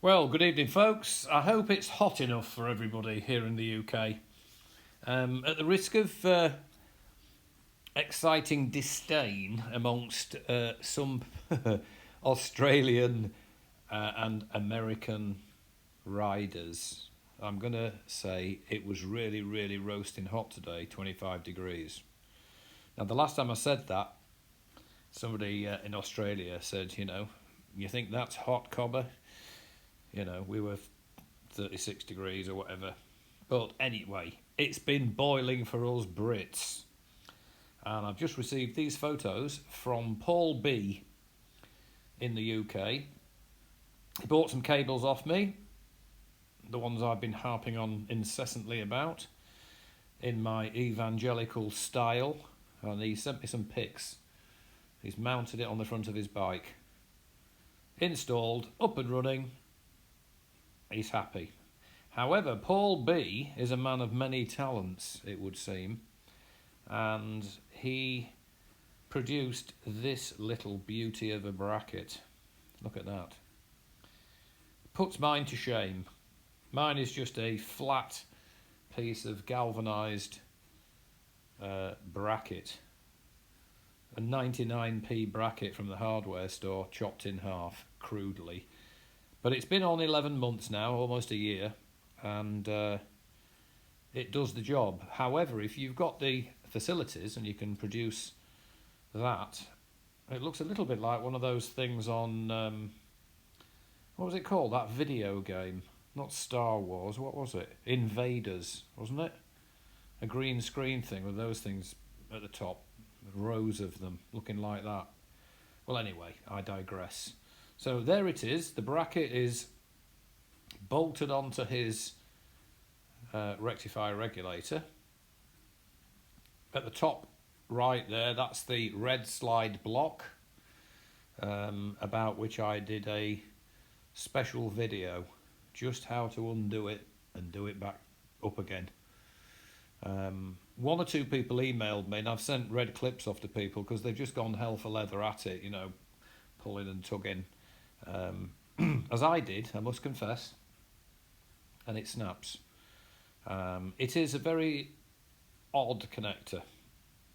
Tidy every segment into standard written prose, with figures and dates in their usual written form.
Well, good evening, folks. I hope it's hot enough for everybody here in the UK. At the risk of exciting disdain amongst some Australian and American riders, I'm going to say it was really, really roasting hot today, 25 degrees. Now, the last time I said that, somebody in Australia said, you think that's hot, Cobber? We were 36 degrees or whatever. But anyway, it's been boiling for us Brits. And I've just received these photos from Paul B in the UK. He bought some cables off me, the ones I've been harping on incessantly about, in my evangelical style. And he sent me some pics. He's mounted it on the front of his bike. Installed, up and running. He's happy. However, Paul B is a man of many talents, it would seem, and he produced this little beauty of a bracket. Look at that. Puts mine to shame. Mine is just a flat piece of galvanised bracket. A 99p bracket from the hardware store, chopped in half, crudely. But it's been on 11 months now, almost a year, and it does the job. However, if you've got the facilities and you can produce that, it looks a little bit like one of those things on, what was it called, that video game? Not Star Wars, what was it? Invaders, wasn't it? A green screen thing with those things at the top, rows of them, looking like that. Well, anyway, I digress. So there it is. The bracket is bolted onto his rectifier regulator. At the top right there, that's the red slide block, about which I did a special video, just how to undo it and do it back up again. One or two people emailed me, and I've sent red clips off to people because they've just gone hell for leather at it, pulling and tugging. As I did, I must confess, and it snaps. It is a very odd connector.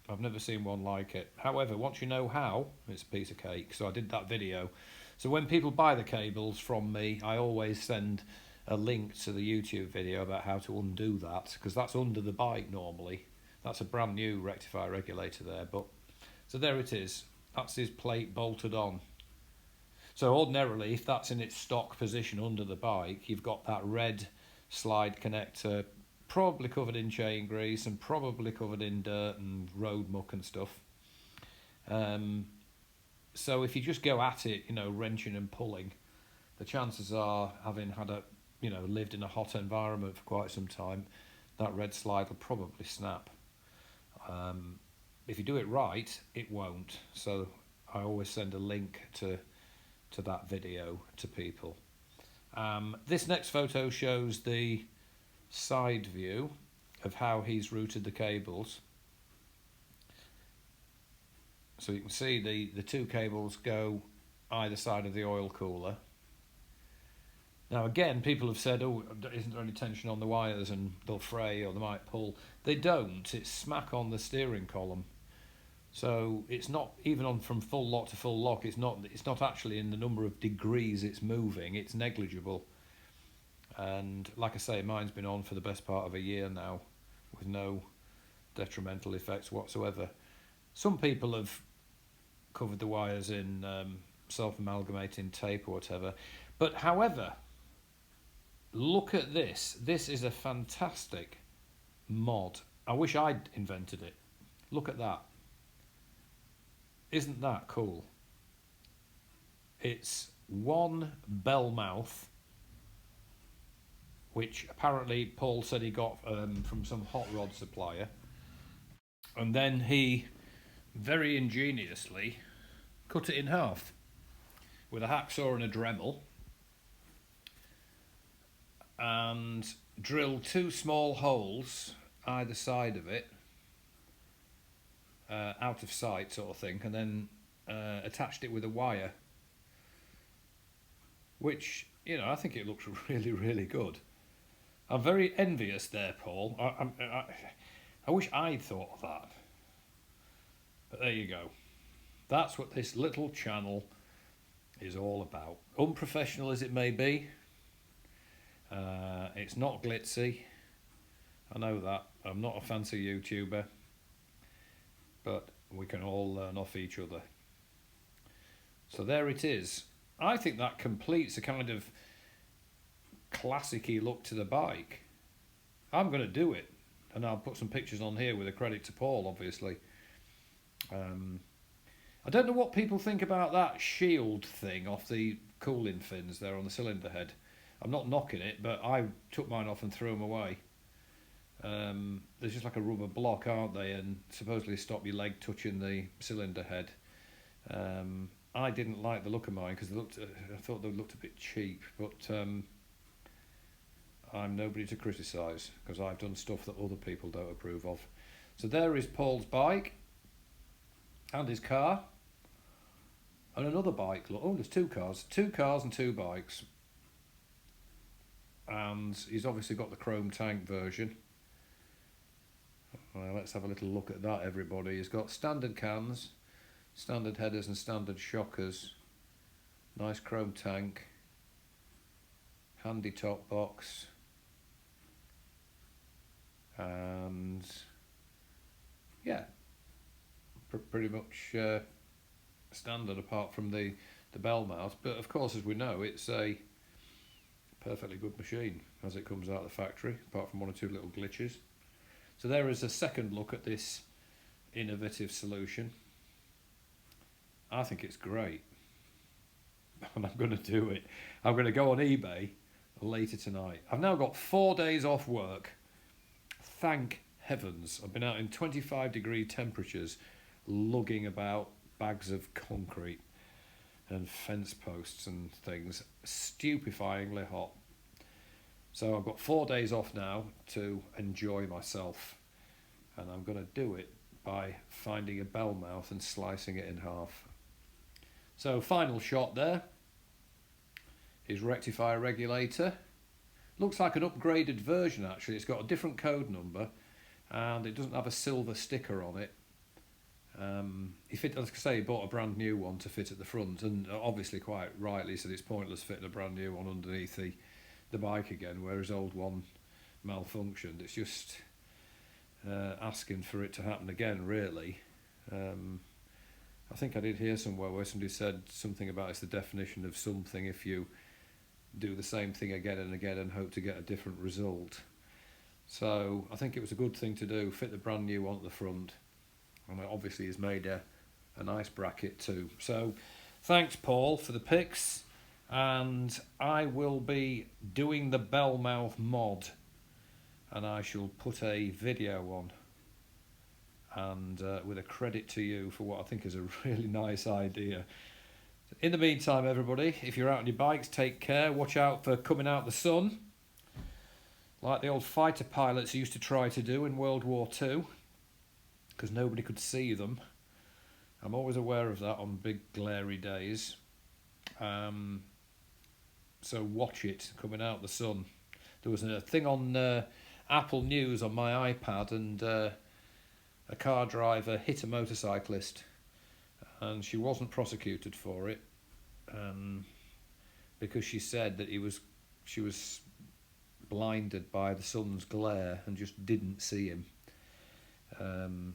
I've never seen one like it. However, once you know how, it's a piece of cake. So I did that video. So when people buy the cables from me, I always send a link to the YouTube video about how to undo that, because that's under the bike normally. That's a brand new rectifier regulator there. So there it is. That's his plate bolted on. So ordinarily, if that's in its stock position under the bike, you've got that red slide connector, probably covered in chain grease and probably covered in dirt and road muck and stuff. So if you just go at it, wrenching and pulling, the chances are, having had lived in a hot environment for quite some time, that red slide will probably snap. If you do it right, it won't. So I always send a link to that video to people. This next photo shows the side view of how he's routed the cables. So you can see the two cables go either side of the oil cooler. Now again, people have said, isn't there any tension on the wires and they'll fray or they might pull. They don't. It's smack on the steering column. So it's not even on from full lock to full lock. It's not actually in the number of degrees it's moving. It's negligible. And like I say, mine's been on for the best part of a year now, with no detrimental effects whatsoever. Some people have covered the wires in self-amalgamating tape or whatever. But however, look at this. This is a fantastic mod. I wish I'd invented it. Look at that. Isn't that cool? It's one Bellmouth, which apparently Paul said he got from some hot rod supplier. And then he very ingeniously cut it in half with a hacksaw and a Dremel, and drilled two small holes either side of it, out of sight sort of thing, and then attached it with a wire, which you know, I think it looks really, really good. I'm very envious there, Paul. I wish I'd thought of that. But there you go. That's what this little channel is all about. Unprofessional as it may be, it's not glitzy. I know that. I'm not a fancy YouTuber, but we can all learn off each other. So there it is. I think that completes a kind of classic-y look to the bike. I'm going to do it, and I'll put some pictures on here with a credit to Paul, obviously. I don't know what people think about that shield thing off the cooling fins there on the cylinder head. I'm not knocking it, but I took mine off and threw them away. There's just like a rubber block, aren't they, and supposedly stop your leg touching the cylinder head. I didn't like the look of mine because I thought they looked a bit cheap, but I'm nobody to criticise because I've done stuff that other people don't approve of. So there is Paul's bike and his car and another bike. Oh, there's two cars and two bikes, and he's obviously got the chrome tank version. Well, let's have a little look at that, everybody. He's got standard cans, standard headers and standard shockers, nice chrome tank, handy top box, and yeah, pretty much standard apart from the Bellmouth. But of course, as we know, it's a perfectly good machine as it comes out of the factory, apart from one or two little glitches. So there is a second look at this innovative solution. I think it's great, and I'm going to do it. I'm going to go on eBay later tonight. I've now got 4 days off work. Thank heavens. I've been out in 25-degree temperatures lugging about bags of concrete and fence posts and things, stupefyingly hot. So I've got 4 days off now to enjoy myself, and I'm going to do it by finding a Bellmouth and slicing it in half. So final shot there is rectifier regulator. Looks like an upgraded version actually. It's got a different code number and it doesn't have a silver sticker on it. As I say, he bought a brand new one to fit at the front, and obviously quite rightly said it's pointless fitting a brand new one underneath the bike again where his old one malfunctioned. It's just asking for it to happen again, really. I think I did hear somewhere where somebody said something about it's the definition of something if you do the same thing again and again and hope to get a different result. So I think it was a good thing to do, fit the brand new one at the front, and it obviously has made a nice bracket too. So thanks, Paul, for the pics, and I will be doing the Bellmouth mod, and I shall put a video on, and with a credit to you for what I think is a really nice idea. In the meantime, everybody, if you're out on your bikes, take care. Watch out for coming out the sun, like the old fighter pilots used to try to do in World War II, because nobody could see them. I'm always aware of that on big glary days. So watch it coming out the sun. There was a thing on Apple News on my iPad, and a car driver hit a motorcyclist, and she wasn't prosecuted for it because she said that she was blinded by the sun's glare and just didn't see him.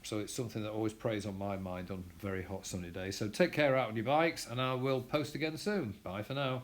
So it's something that always preys on my mind on very hot sunny days. So take care out on your bikes, and I will post again soon. Bye for now.